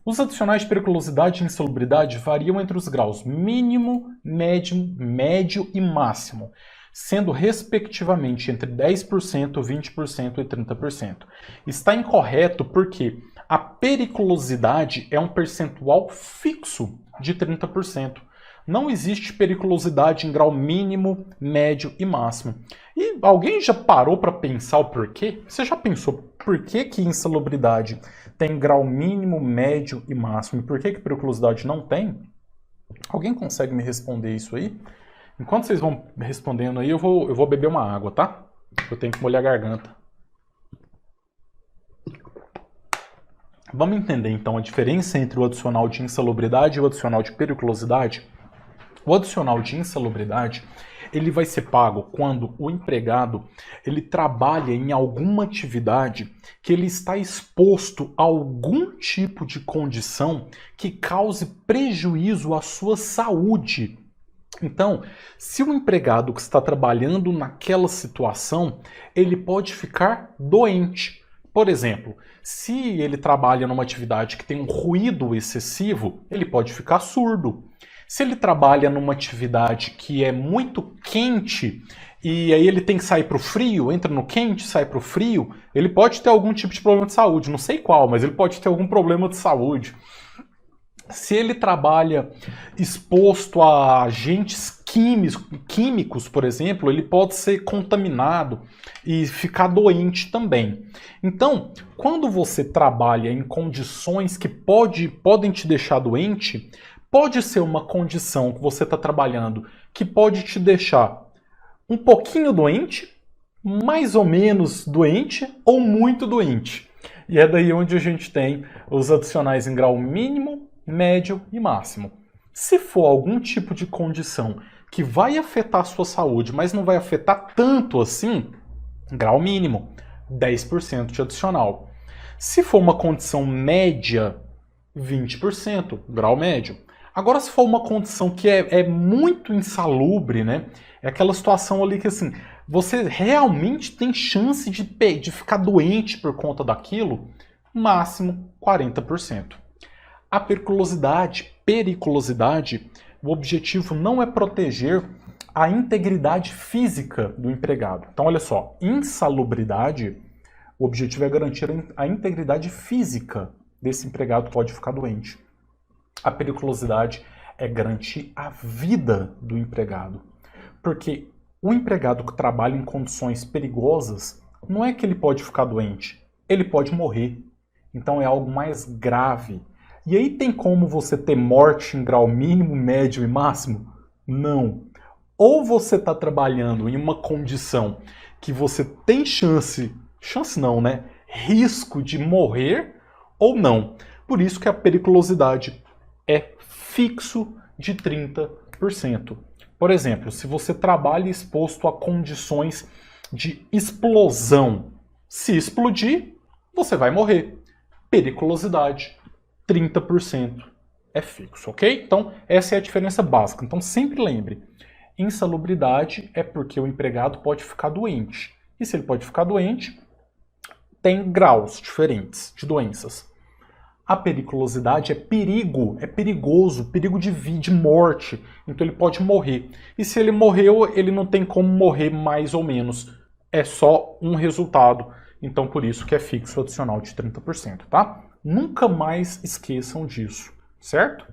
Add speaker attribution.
Speaker 1: Os adicionais de periculosidade e insalubridade variam entre os graus mínimo, médio e máximo, sendo respectivamente entre 10%, 20% e 30%. Está incorreto porque a periculosidade é um percentual fixo de 30%. Não existe periculosidade em grau mínimo, médio e máximo. E alguém já parou para pensar o porquê? Você já pensou por que que insalubridade tem grau mínimo, médio e máximo? E por que que periculosidade não tem? Alguém consegue me responder isso aí? Enquanto vocês vão respondendo aí, eu vou beber uma água, tá? Eu tenho que molhar a garganta. Vamos entender então a diferença entre o adicional de insalubridade e o adicional de periculosidade? O adicional de insalubridade, ele vai ser pago quando o empregado ele trabalha em alguma atividade que ele está exposto a algum tipo de condição que cause prejuízo à sua saúde. Então, se o empregado que está trabalhando naquela situação, ele pode ficar doente. Por exemplo, se ele trabalha numa atividade que tem um ruído excessivo, ele pode ficar surdo. Se ele trabalha numa atividade que é muito quente e aí ele tem que sair para o frio, entra no quente, sai para o frio, ele pode ter algum tipo de problema de saúde, não sei qual, mas ele pode ter algum problema de saúde. Se ele trabalha exposto a agentes químicos, por exemplo, ele pode ser contaminado e ficar doente também. Então, quando você trabalha em condições que podem te deixar doente, pode ser uma condição que você está trabalhando que pode te deixar um pouquinho doente, mais ou menos doente ou muito doente. E é daí onde a gente tem os adicionais em grau mínimo, médio e máximo. Se for algum tipo de condição que vai afetar a sua saúde, mas não vai afetar tanto assim, grau mínimo, 10% de adicional. Se for uma condição média, 20%, grau médio. Agora, se for uma condição que é muito insalubre, né? É aquela situação ali que, assim, você realmente tem chance de ficar doente por conta daquilo, máximo 40%. A periculosidade, o objetivo não é proteger a integridade física do empregado. Então, olha só, insalubridade, o objetivo é garantir a integridade física desse empregado que pode ficar doente. A periculosidade é garantir a vida do empregado. Porque o empregado que trabalha em condições perigosas, não é que ele pode ficar doente, ele pode morrer. Então é algo mais grave. E aí tem como você ter morte em grau mínimo, médio e máximo? Não. Ou você está trabalhando em uma condição que você tem chance não, né? Risco de morrer ou não. Por isso que a periculosidade é fixo de 30%. Por exemplo, se você trabalha exposto a condições de explosão, se explodir, você vai morrer. Periculosidade, 30% é fixo, ok? Então, essa é a diferença básica. Então, sempre lembre, insalubridade é porque o empregado pode ficar doente. E se ele pode ficar doente, tem graus diferentes de doenças. A periculosidade é perigo, é perigoso, perigo de morte. Então ele pode morrer. E se ele morreu, ele não tem como morrer mais ou menos. É só um resultado. Então por isso que é fixo adicional de 30%, tá? Nunca mais esqueçam disso, certo?